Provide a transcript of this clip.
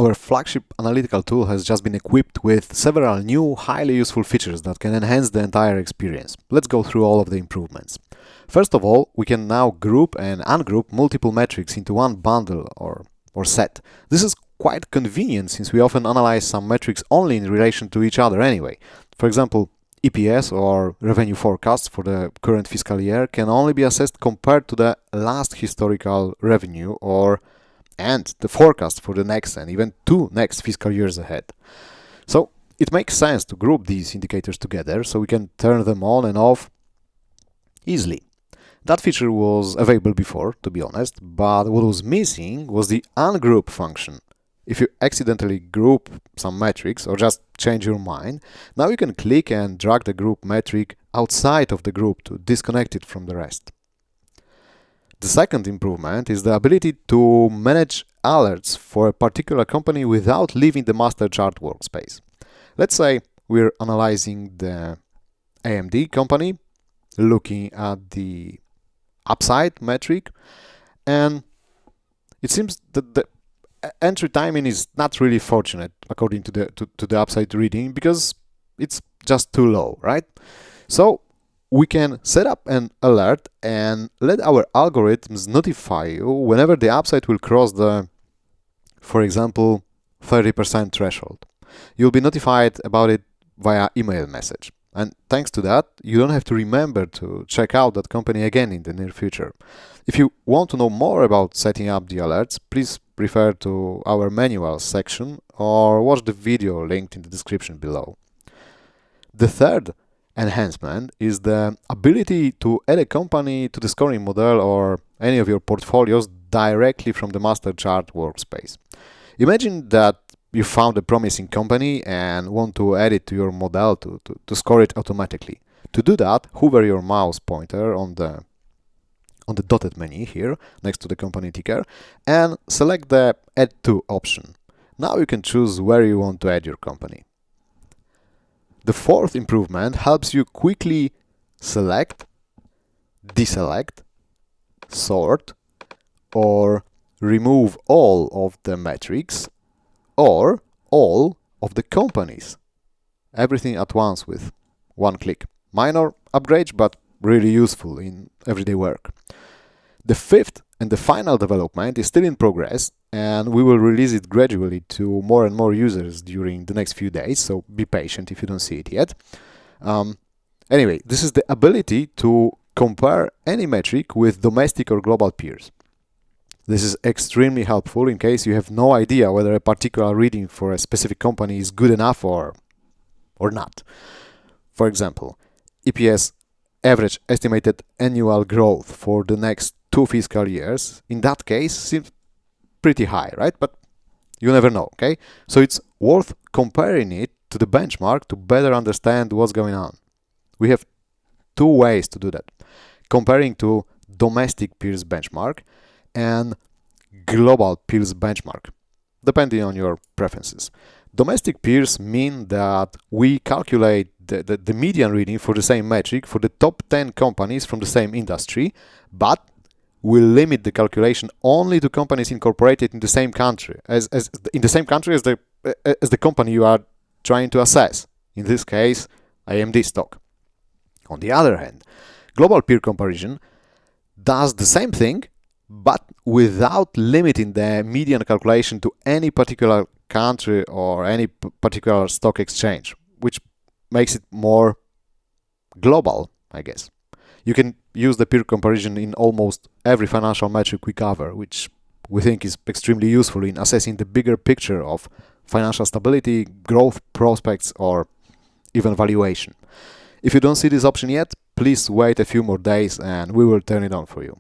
Our flagship analytical tool has just been equipped with several new, highly useful features that can enhance the entire experience. Let's go through all of the improvements. First of all, we can now group and ungroup multiple metrics into one bundle or set. This is quite convenient since we often analyze some metrics only in relation to each other anyway. For example, EPS or revenue forecasts for the current fiscal year can only be assessed compared to the last historical revenue and the forecast for the next and even two next fiscal years ahead. So it makes sense to group these indicators together so we can turn them on and off easily. That feature was available before, to be honest, but what was missing was the ungroup function. If you accidentally group some metrics or just change your mind, now you can click and drag the group metric outside of the group to disconnect it from the rest. The second improvement is the ability to manage alerts for a particular company without leaving the master chart workspace. Let's say we're analyzing the AMD company, looking at the upside metric, and it seems that the entry timing is not really fortunate according to the upside reading because it's just too low, right? So we can set up an alert and let our algorithms notify you whenever the upside will cross the, for example, 30% threshold. You'll be notified about it via email message. And thanks to that, you don't have to remember to check out that company again in the near future. If you want to know more about setting up the alerts, please refer to our manual section or watch the video linked in the description below. The third enhancement is the ability to add a company to the scoring model or any of your portfolios directly from the master chart workspace. Imagine that you found a promising company and want to add it to your model to score it automatically. To do that, hover your mouse pointer on the dotted menu here next to the company ticker and select the Add To option. Now you can choose where you want to add your company. The fourth improvement helps you quickly select, deselect, sort, or remove all of the metrics or all of the companies. Everything at once with one click. Minor upgrades, but really useful in everyday work. The fifth and the final development is still in progress, and we will release it gradually to more and more users during the next few days, so be patient if you don't see it yet. Anyway, this is the ability to compare any metric with domestic or global peers. This is extremely helpful in case you have no idea whether a particular reading for a specific company is good enough or not. For example, EPS average estimated annual growth for the next 2 fiscal years, in that case, seems pretty high, right? But you never know, okay? So it's worth comparing it to the benchmark to better understand what's going on. We have 2 ways to do that. Comparing to domestic peers benchmark and global peers benchmark, depending on your preferences. Domestic peers mean that we calculate the median reading for the same metric for the top 10 companies from the same industry, but will limit the calculation only to companies incorporated in the same country as the company you are trying to assess. In this case, AMD stock. On the other hand, global peer comparison does the same thing, but without limiting the median calculation to any particular country or any particular stock exchange, which makes it more global, I guess. You can use the peer comparison in almost every financial metric we cover, which we think is extremely useful in assessing the bigger picture of financial stability, growth prospects, or even valuation. If you don't see this option yet, please wait a few more days and we will turn it on for you.